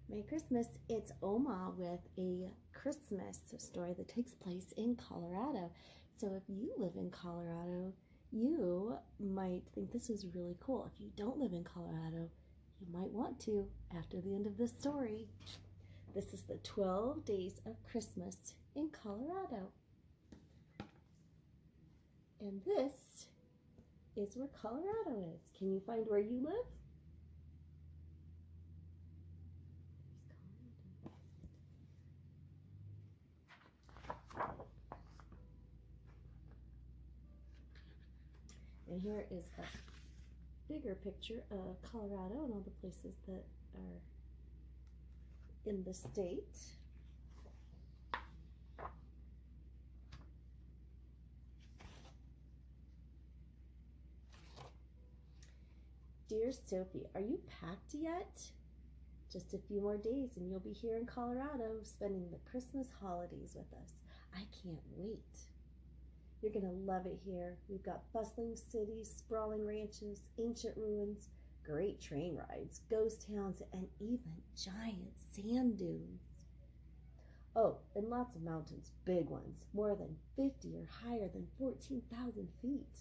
Merry Christmas. It's Oma with a Christmas story that takes place in Colorado. So if you live in Colorado, you might think this is really cool. If you don't live in Colorado, you might want to after the end of this story. This is the 12 Days of Christmas in Colorado. And this is where Colorado is. Can you find where you live? And here is a bigger picture of Colorado and all the places that are in the state. Dear Sophie, are you packed yet? Just a few more days and you'll be here in Colorado spending the Christmas holidays with us. I can't wait. You're going to love it here. We've got bustling cities, sprawling ranches, ancient ruins, great train rides, ghost towns, and even giant sand dunes. Oh, and lots of mountains, big ones, more than 50 or higher than 14,000 feet.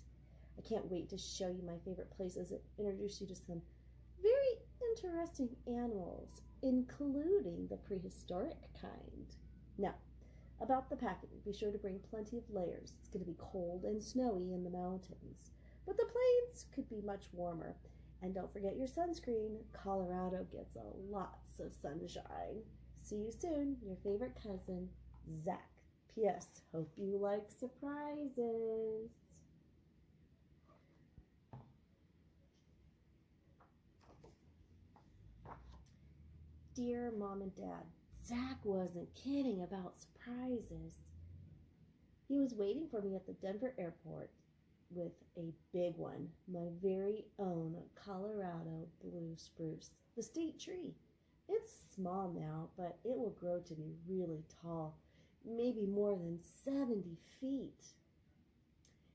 I can't wait to show you my favorite places and introduce you to some very interesting animals, including the prehistoric kind. Now, about the packing, be sure to bring plenty of layers. It's going to be cold and snowy in the mountains, but the plains could be much warmer. And don't forget your sunscreen. Colorado gets lots of sunshine. See you soon, your favorite cousin, Zach. P.S. Hope you like surprises. Dear Mom and Dad, Zach wasn't kidding about surprises. He was waiting for me at the Denver airport with a big one, my very own Colorado blue spruce, the state tree. It's small now, but it will grow to be really tall, maybe more than 70 feet.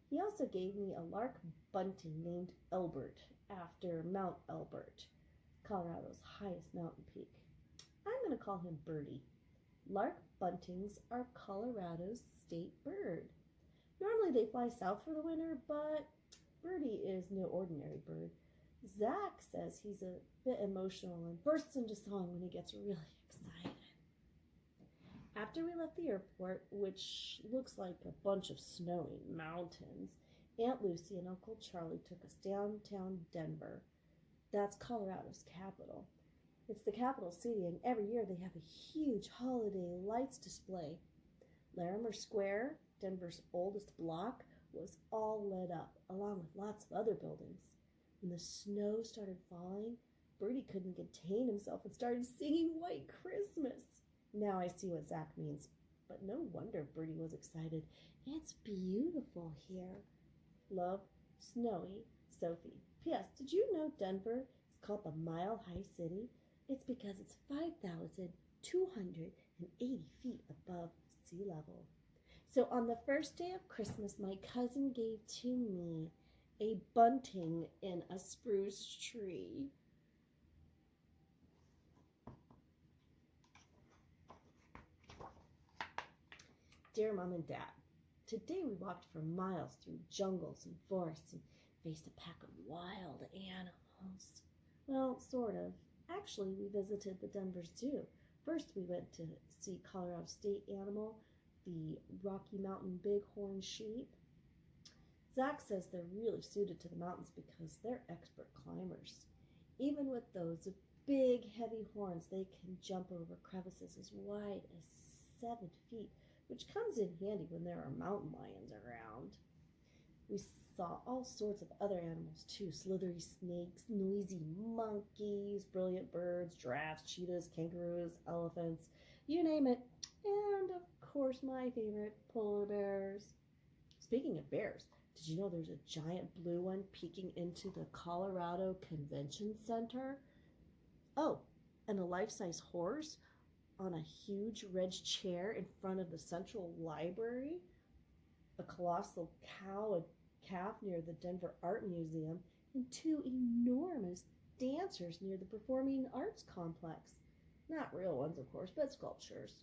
He also gave me a lark bunting named Elbert after Mount Elbert, Colorado's highest mountain peak. I'm going to call him Birdie. Lark buntings are Colorado's state bird. Normally they fly south for the winter, but Birdie is no ordinary bird. Zach says he's a bit emotional and bursts into song when he gets really excited. After we left the airport, which looks like a bunch of snowy mountains, Aunt Lucy and Uncle Charlie took us downtown Denver. That's Colorado's capital. It's the capital city, and every year they have a huge holiday lights display. Larimer Square, Denver's oldest block, was all lit up, along with lots of other buildings. When the snow started falling, Birdie couldn't contain himself and started singing White Christmas. Now I see what Zach means, but no wonder Birdie was excited. It's beautiful here. Love, Snowy, Sophie. P.S. Did you know Denver is called the Mile High City? It's because it's 5,280 feet above sea level. So on the first day of Christmas, my cousin gave to me a bunting in a spruce tree. Dear Mom and Dad, today we walked for miles through jungles and forests and faced a pack of wild animals. Well, sort of. Actually, we visited the Denver Zoo. First, we went to see Colorado state animal, the Rocky Mountain bighorn sheep. Zach says they're really suited to the mountains because they're expert climbers. Even with those big, heavy horns, they can jump over crevices as wide as 7 feet, which comes in handy when there are mountain lions around. We saw all sorts of other animals too, slithery snakes, noisy monkeys, brilliant birds, giraffes, cheetahs, kangaroos, elephants, you name it. And of course my favorite, polar bears. Speaking of bears, did you know there's a giant blue one peeking into the Colorado Convention Center? Oh, and a life-size horse on a huge red chair in front of the Central Library, a colossal cow and calf near the Denver Art Museum, and 2 enormous dancers near the Performing Arts Complex. Not real ones, of course, but sculptures.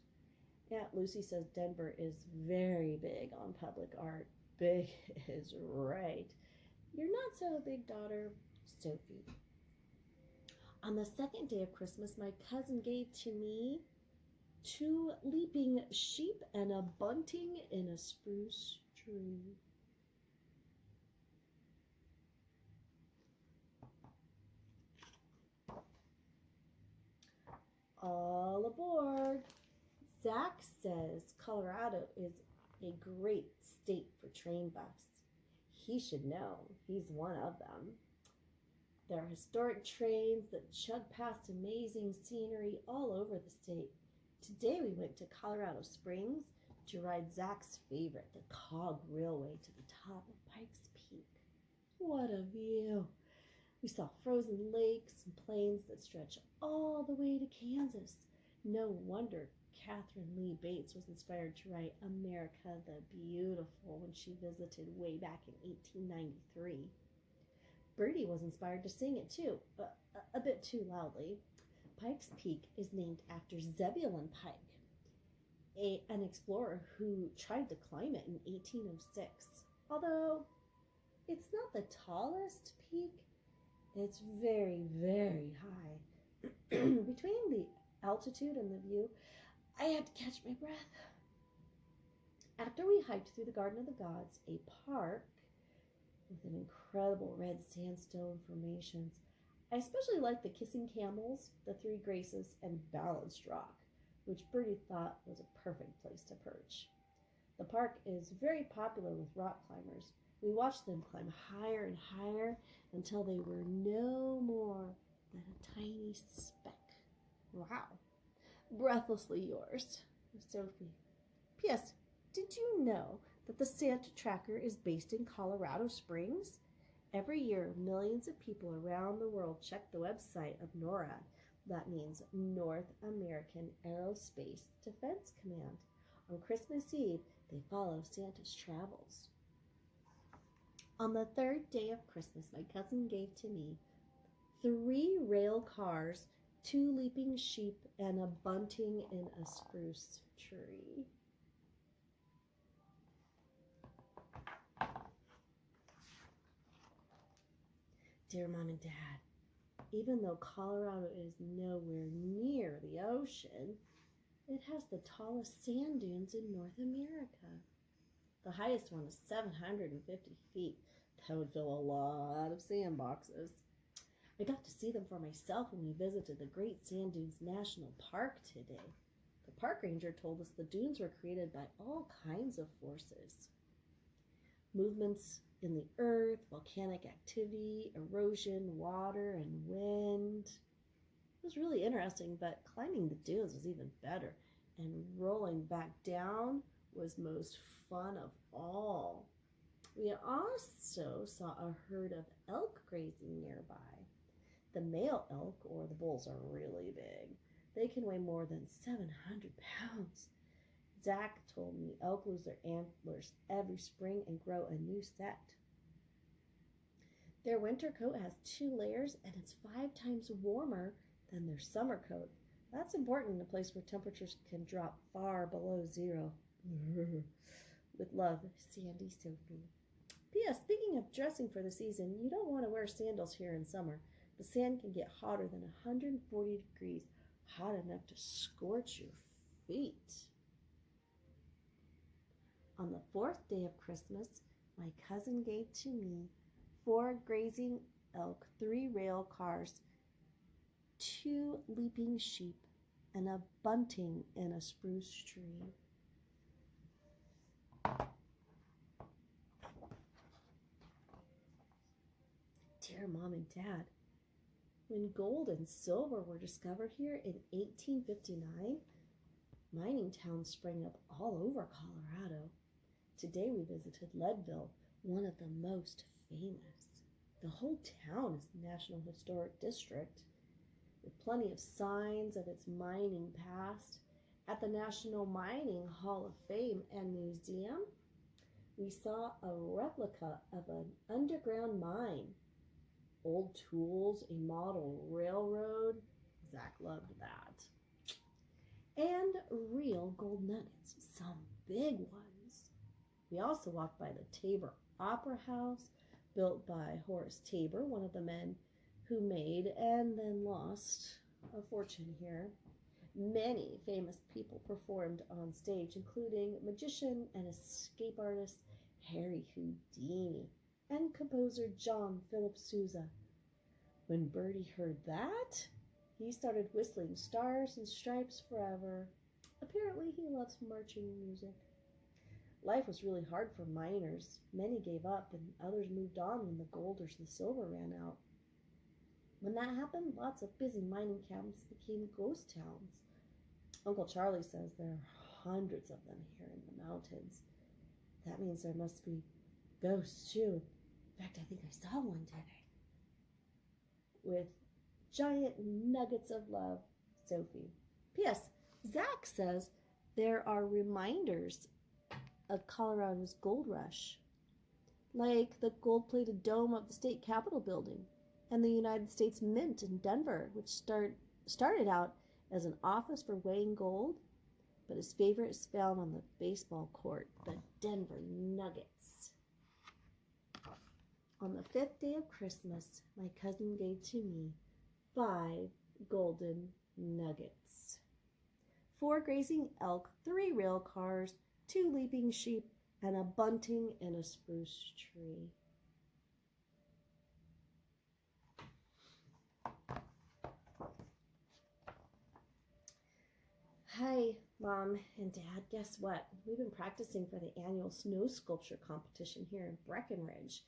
Aunt Lucy says Denver is very big on public art. Big is right. You're not so big, daughter. Sophie. On the second day of Christmas, my cousin gave to me 2 leaping sheep and a bunting in a spruce tree. All aboard. Zach says Colorado is a great state for train buffs. He should know. He's one of them. There are historic trains that chug past amazing scenery all over the state. Today we went to Colorado Springs to ride Zach's favorite, the Cog Railway, to the top of Pikes Peak. What a view! We saw frozen lakes and plains that stretch all the way to Kansas. No wonder Catherine Lee Bates was inspired to write America the Beautiful when she visited way back in 1893. Bertie was inspired to sing it too, a bit too loudly. Pikes Peak is named after Zebulon Pike, an explorer who tried to climb it in 1806. Although it's not the tallest peak, it's very, very high. Between the altitude and the view, I had to catch my breath. After we hiked through the Garden of the Gods, a park with an incredible red sandstone formations, I especially liked the Kissing Camels, the Three Graces, and Balanced Rock, which Bertie thought was a perfect place to perch. The park is very popular with rock climbers. We watched them climb higher and higher until they were no more than a tiny speck. Wow. Breathlessly yours, Sophie. P.S. Did you know that the Santa Tracker is based in Colorado Springs? Every year, millions of people around the world check the website of NORAD. That means North American Aerospace Defense Command. On Christmas Eve, they follow Santa's travels. On the third day of Christmas, my cousin gave to me 3 rail cars, 2 leaping sheep, and a bunting in a spruce tree. Dear Mom and Dad, even though Colorado is nowhere near the ocean, it has the tallest sand dunes in North America. The highest one is 750 feet. That would fill a lot of sandboxes. I got to see them for myself when we visited the Great Sand Dunes National Park today. The park ranger told us the dunes were created by all kinds of forces. Movements in the earth, volcanic activity, erosion, water, and wind. It was really interesting, but climbing the dunes was even better, and rolling back down was most fun of all. We also saw a herd of elk grazing nearby. The male elk, or the bulls, are really big. They can weigh more than 700 pounds. Zach told me elk lose their antlers every spring and grow a new set. Their winter coat has 2 layers, and it's 5 times warmer than their summer coat. That's important in a place where temperatures can drop far below 0. With love, Sandy Sophie. P.S. Speaking of dressing for the season, you don't want to wear sandals here in summer. The sand can get hotter than 140 degrees, hot enough to scorch your feet. On the 4th day of Christmas, my cousin gave to me 4 grazing elk, 3 rail cars, 2 leaping sheep, and a bunting in a spruce tree. Dear Mom and Dad, when gold and silver were discovered here in 1859, mining towns sprang up all over Colorado. Today we visited Leadville, one of the most famous. The whole town is a National Historic District, with plenty of signs of its mining past. At the National Mining Hall of Fame and Museum, we saw a replica of an underground mine. Old tools, a model railroad. Zach loved that. and real gold nuggets, some big ones. We also walked by the Tabor Opera House, built by Horace Tabor, one of the men who made and then lost a fortune here. Many famous people performed on stage, including magician and escape artist Harry Houdini and composer John Philip Sousa. When Bertie heard that, he started whistling Stars and Stripes Forever. Apparently, he loves marching music. Life was really hard for miners. Many gave up and others moved on when the gold or the silver ran out. When that happened, lots of busy mining camps became ghost towns. Uncle Charlie says there are hundreds of them here in the mountains. That means there must be ghosts too. In fact, I think I saw one today. With giant nuggets of love, Sophie. P.S. Zach says there are reminders of Colorado's gold rush, like the gold-plated dome of the state capitol building and the United States Mint in Denver, which started out as an office for weighing gold, but his favorite is found on the baseball court, the Denver Nuggets. On the 5th day of Christmas, my cousin gave to me 5 golden nuggets. 4 grazing elk, 3 rail cars, 2 leaping sheep, and a bunting in a spruce tree. Hi, Mom and Dad. Guess what? We've been practicing for the annual snow sculpture competition here in Breckenridge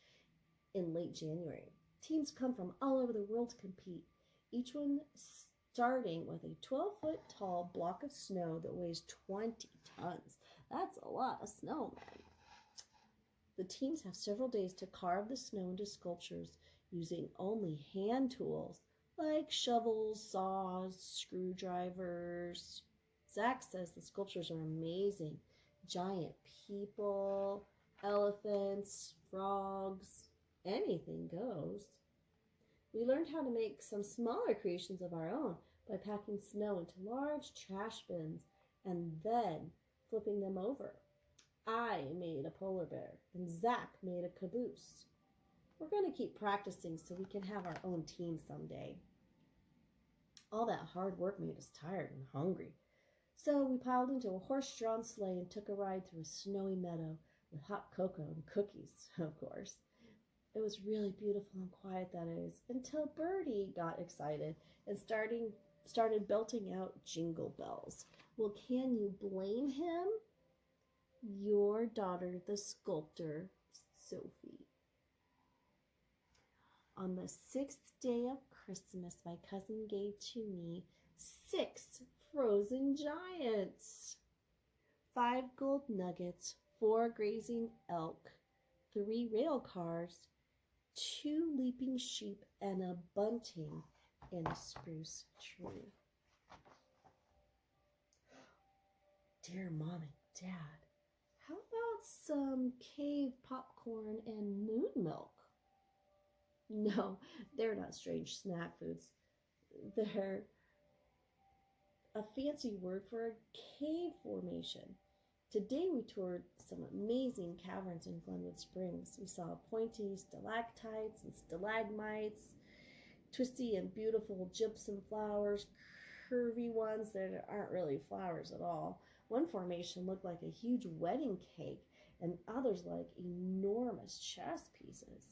in late January. Teams come from all over the world to compete, each one starting with a 12-foot tall block of snow that weighs 20 tons. That's a lot of snow, man. The teams have several days to carve the snow into sculptures using only hand tools like shovels, saws, screwdrivers. Zach says the sculptures are amazing. Giant people, elephants, frogs, anything goes. We learned how to make some smaller creations of our own by packing snow into large trash bins and then flipping them over. I made a polar bear and Zach made a caboose. We're going to keep practicing so we can have our own team someday. All that hard work made us tired and hungry. So we piled into a horse-drawn sleigh and took a ride through a snowy meadow with hot cocoa and cookies, of course. It was really beautiful and quiet, that is, until Bertie got excited and started belting out jingle bells. Well, can you blame him? Your daughter, the sculptor, Sophie. On the 6th day of Christmas, my cousin gave to me 6 frozen giants, 5 gold nuggets, 4 grazing elk, 3 rail cars, 2 leaping sheep, and a bunting in a spruce tree. Dear Mom and Dad, how about some cave popcorn and moon milk? No, they're not strange snack foods. They're a fancy word for a cave formation. Today we toured some amazing caverns in Glenwood Springs. We saw pointy stalactites and stalagmites, twisty and beautiful gypsum flowers, curvy ones that aren't really flowers at all. One formation looked like a huge wedding cake and others like enormous chess pieces.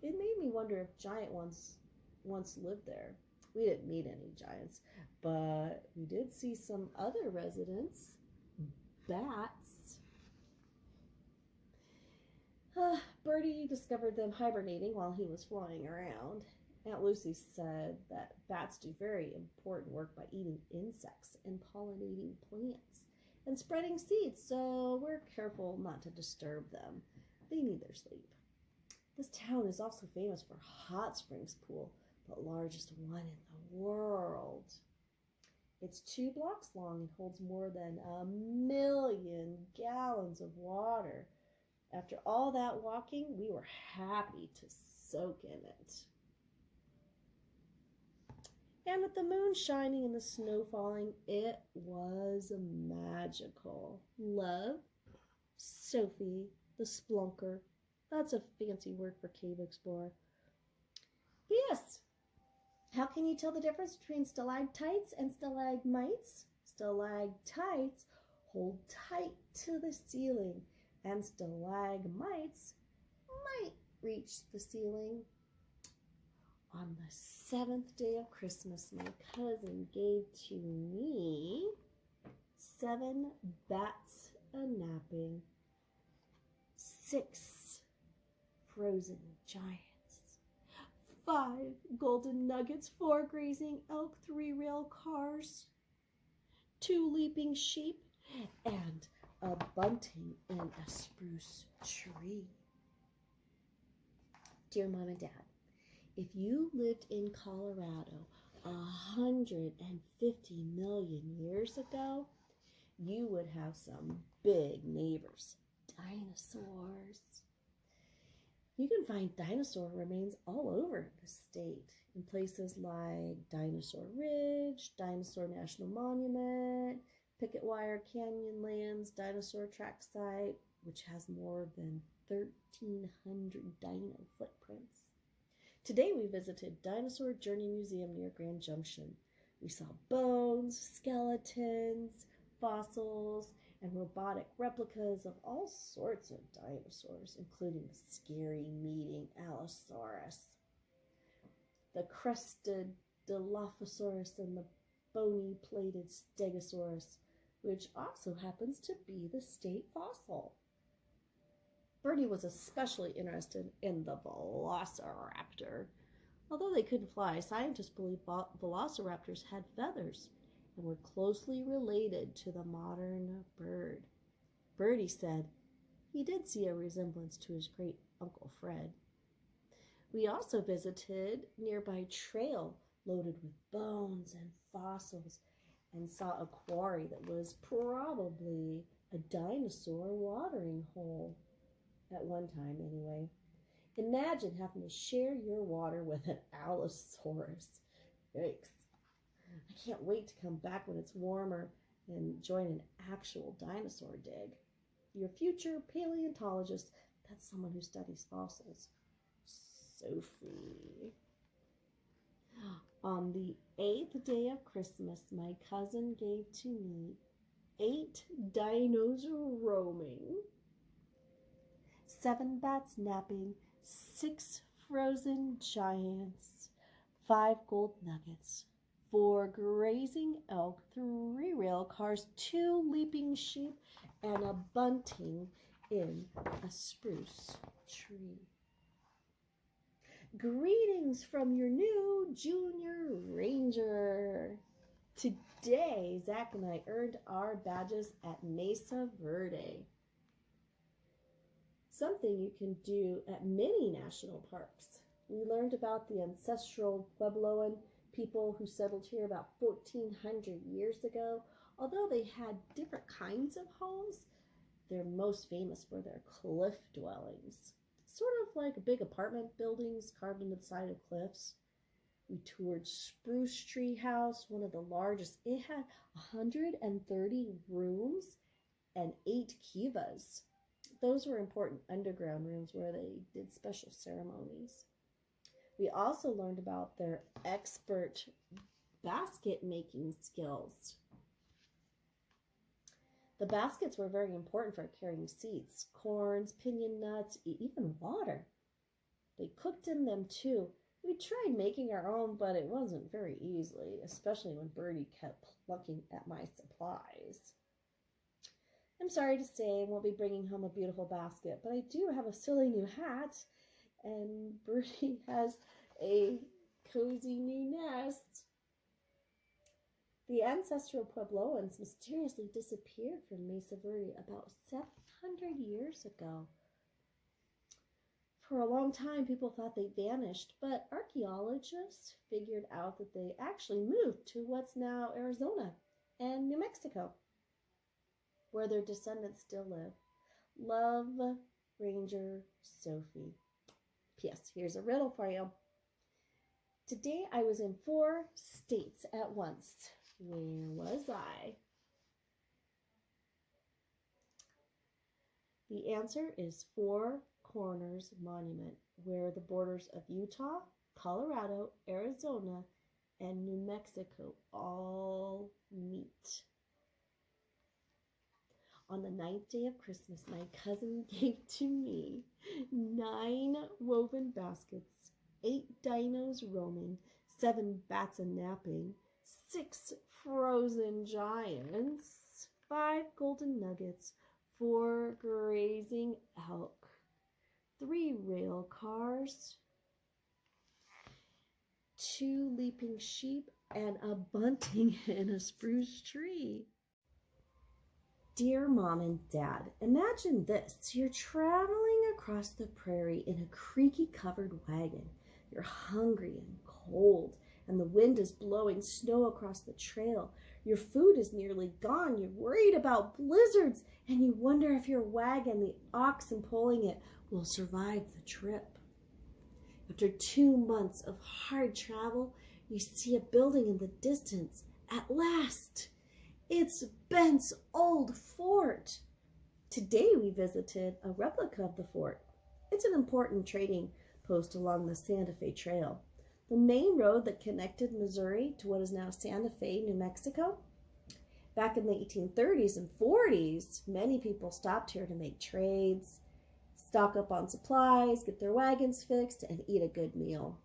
It made me wonder if giant ones once lived there. We didn't meet any giants, but we did see some other residents, bats. Bertie discovered them hibernating while he was flying around. Aunt Lucy said that bats do very important work by eating insects and pollinating plants and spreading seeds, so we're careful not to disturb them. They need their sleep. This town is also famous for hot springs pool, the largest one in the world. It's 2 blocks long and holds more than 1 million gallons of water. After all that walking, we were happy to soak in it. And with the moon shining and the snow falling, it was magical. Love, Sophie, the Splunker. That's a fancy word for cave explorer. P.S. How can you tell the difference between stalactites and stalagmites? Stalactites hold tight to the ceiling, and stalagmites might reach the ceiling. On the 7th day of Christmas, my cousin gave to me 7 bats a-napping, 6 frozen giants, 5 golden nuggets, 4 grazing elk, 3 rail cars, 2 leaping sheep, and a bunting in a spruce tree. Dear Mom and Dad, if you lived in Colorado 150 million years ago, you would have some big neighbors, dinosaurs. You can find dinosaur remains all over the state in places like Dinosaur Ridge, Dinosaur National Monument, Picket Wire Canyonlands, Dinosaur Track Site, which has more than 1,300 dino footprints. Today we visited Dinosaur Journey Museum near Grand Junction. We saw bones, skeletons, fossils, and robotic replicas of all sorts of dinosaurs, including the scary meeting Allosaurus, the crested Dilophosaurus, and the bony plated Stegosaurus, which also happens to be the state fossil. Bertie was especially interested in the velociraptor. Although they couldn't fly, scientists believe velociraptors had feathers and were closely related to the modern bird. Bertie said he did see a resemblance to his great Uncle Fred. We also visited a nearby trail loaded with bones and fossils and saw a quarry that was probably a dinosaur watering hole. At one time, anyway. Imagine having to share your water with an Allosaurus. Yikes. I can't wait to come back when it's warmer and join an actual dinosaur dig. Your future paleontologist, that's someone who studies fossils. Sophie. On the 8th day of Christmas, my cousin gave to me 8 dinos roaming, 7 bats napping, 6 frozen giants, 5 gold nuggets, 4 grazing elk, 3 rail cars, 2 leaping sheep, and a bunting in a spruce tree. Greetings from your new junior ranger. Today, Zach and I earned our badges at Mesa Verde. Something you can do at many national parks. We learned about the ancestral Puebloan people who settled here about 1,400 years ago. Although they had different kinds of homes, they're most famous for their cliff dwellings. Sort of like big apartment buildings carved into the side of cliffs. We toured Spruce Tree House, one of the largest. It had 130 rooms and 8 kivas. Those were important underground rooms where they did special ceremonies. We also learned about their expert basket making skills. The baskets were very important for carrying seeds, corns, piñon nuts, even water. They cooked in them too. We tried making our own, but it wasn't very easily, especially when Bertie kept plucking at my supplies. I'm sorry to say I won't be bringing home a beautiful basket, but I do have a silly new hat, and Bertie has a cozy new nest. The ancestral Puebloans mysteriously disappeared from Mesa Verde about 700 years ago. For a long time, people thought they vanished, but archaeologists figured out that they actually moved to what's now Arizona and New Mexico, where their descendants still live. Love, Ranger Sophie. P.S. Here's a riddle for you. Today I was in 4 states at once. Where was I? The answer is Four Corners Monument, where the borders of Utah, Colorado, Arizona, and New Mexico all meet. On the 9th day of Christmas, my cousin gave to me 9 woven baskets, 8 dinos roaming, 7 bats a-napping, 6 frozen giants, 5 golden nuggets, 4 grazing elk, 3 rail cars, 2 leaping sheep, and a bunting in a spruce tree. Dear Mom and Dad, imagine this. You're traveling across the prairie in a creaky covered wagon. You're hungry and cold, and the wind is blowing snow across the trail. Your food is nearly gone. You're worried about blizzards, and you wonder if your wagon, the oxen pulling it, will survive the trip. After 2 months of hard travel, you see a building in the distance. At last! It's Ben's old fort. Today we visited a replica of the fort. It's an important trading post along the Santa Fe Trail, the main road that connected Missouri to what is now Santa Fe, New Mexico. Back in the 1830s and 40s, many people stopped here to make trades, stock up on supplies, get their wagons fixed, and eat a good meal.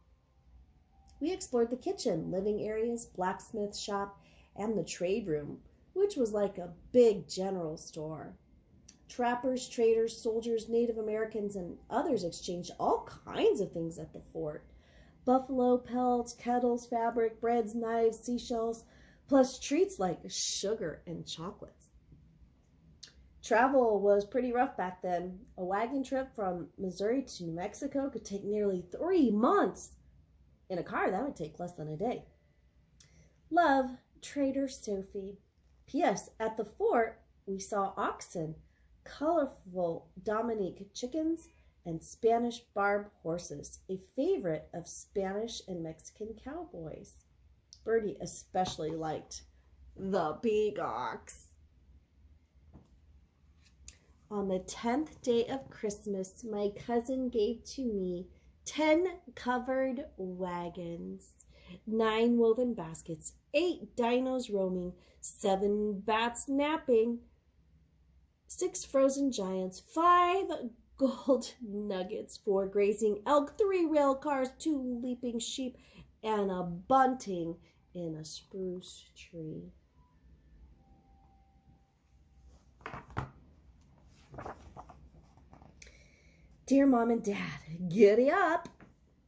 We explored the kitchen, living areas, blacksmith shop, and the trade room, which was like a big general store. Trappers, traders, soldiers, Native Americans, and others exchanged all kinds of things at the fort. Buffalo pelts, kettles, fabric, breads, knives, seashells, plus treats like sugar and chocolates. Travel was pretty rough back then. A wagon trip from Missouri to New Mexico could take nearly 3 months. In a car, that would take less than a day. Love, Trader Sophie. P.S. At the fort, we saw oxen, colorful Dominique chickens, and Spanish barb horses, a favorite of Spanish and Mexican cowboys. Bertie especially liked the peacocks. On the 10th day of Christmas, my cousin gave to me 10 covered wagons, 9 woven baskets, 8 dinos roaming, 7 bats napping, 6 frozen giants, 5 gold nuggets, 4 grazing elk, 3 rail cars, 2 leaping sheep, and a bunting in a spruce tree. Dear Mom and Dad, giddy up!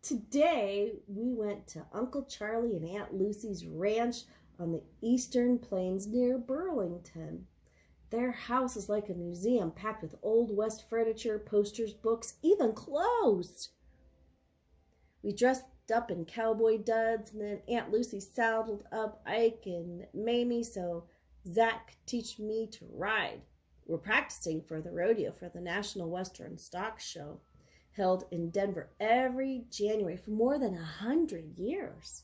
Today we went to Uncle Charlie and Aunt Lucy's ranch on the eastern plains near Burlington. Their house is like a museum packed with Old West furniture, posters, books, even clothes. We dressed up in cowboy duds, and then Aunt Lucy saddled up Ike and Mamie so Zach could teach me to ride. We're practicing for the rodeo for the National Western Stock Show, held in Denver every January for more than 100 years.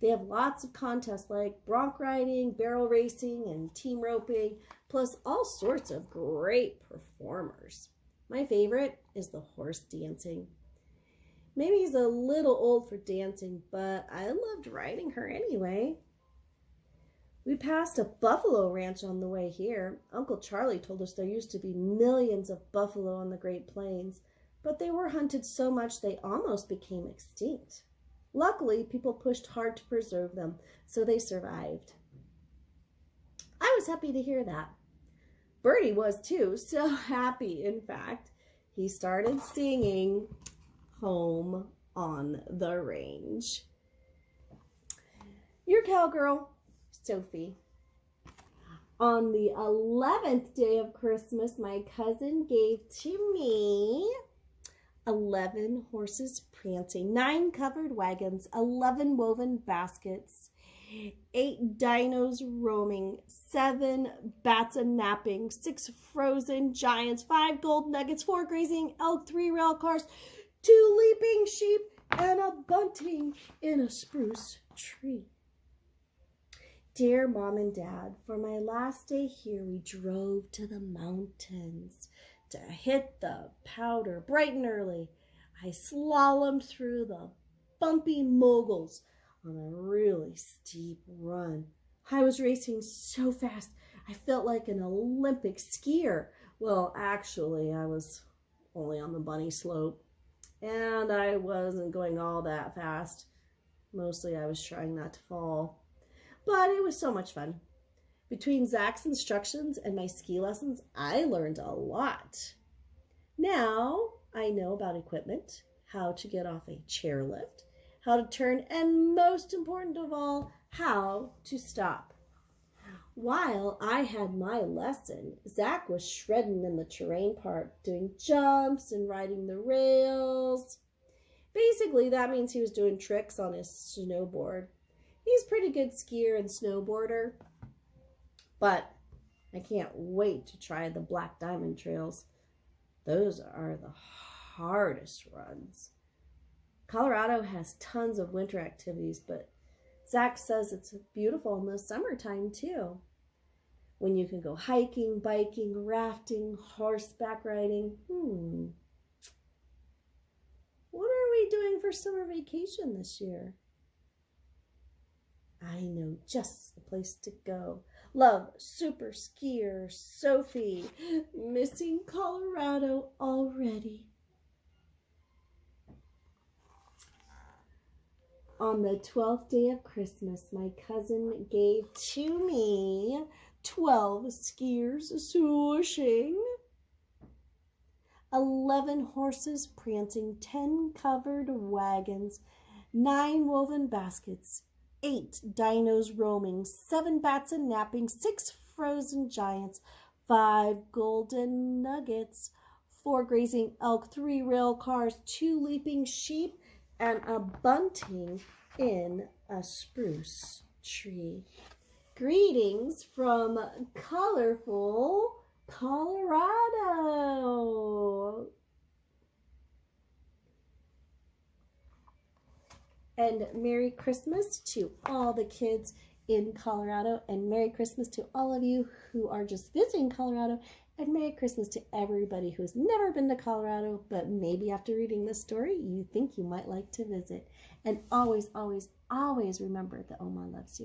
They have lots of contests like bronc riding, barrel racing, and team roping, plus all sorts of great performers. My favorite is the horse dancing. Mamie's a little old for dancing, but I loved riding her anyway. We passed a buffalo ranch on the way here. Uncle Charlie told us there used to be millions of buffalo on the Great Plains, but they were hunted so much they almost became extinct. Luckily, people pushed hard to preserve them, so they survived. I was happy to hear that. Bertie was too, so happy, in fact. He started singing Home on the Range. Your cowgirl, Sophie. On the 11th day of Christmas, my cousin gave to me 11 horses prancing, 9 covered wagons, 11 woven baskets, 8 dinos roaming, 7 bats a-napping, 6 frozen giants, 5 gold nuggets, 4 grazing elk, 3 rail cars, 2 leaping sheep, and a bunting in a spruce tree. Dear Mom and Dad, for my last day here, we drove to the mountains to hit the powder bright and early. I slalomed through the bumpy moguls on a really steep run. I was racing so fast, I felt like an Olympic skier. Well, actually, I was only on the bunny slope, and I wasn't going all that fast. Mostly I was trying not to fall. But it was so much fun. Between Zach's instructions and my ski lessons, I learned a lot. Now I know about equipment, how to get off a chairlift, how to turn, and most important of all, how to stop. While I had my lesson, Zach was shredding in the terrain park, doing jumps and riding the rails. Basically, that means he was doing tricks on his snowboard. He's a pretty good skier and snowboarder, but I can't wait to try the Black Diamond trails. Those are the hardest runs. Colorado has tons of winter activities, but Zach says it's beautiful in the summertime too, when you can go hiking, biking, rafting, horseback riding. What are we doing for summer vacation this year? I know just the place to go. Love, super skier Sophie. Missing Colorado already. On the 12th day of Christmas, my cousin gave to me 12 skiers swooshing, 11 horses prancing, 10 covered wagons, 9 woven baskets, 8 dinos roaming, 7 bats a napping, 6 frozen giants, 5 golden nuggets, 4 grazing elk, 3 rail cars, 2 leaping sheep, and a bunting in a spruce tree. Greetings from colorful Colorado. And Merry Christmas to all the kids in Colorado, and Merry Christmas to all of you who are just visiting Colorado, and Merry Christmas to everybody who's never been to Colorado, but maybe after reading this story, you think you might like to visit. And always, always, always remember that Oma loves you.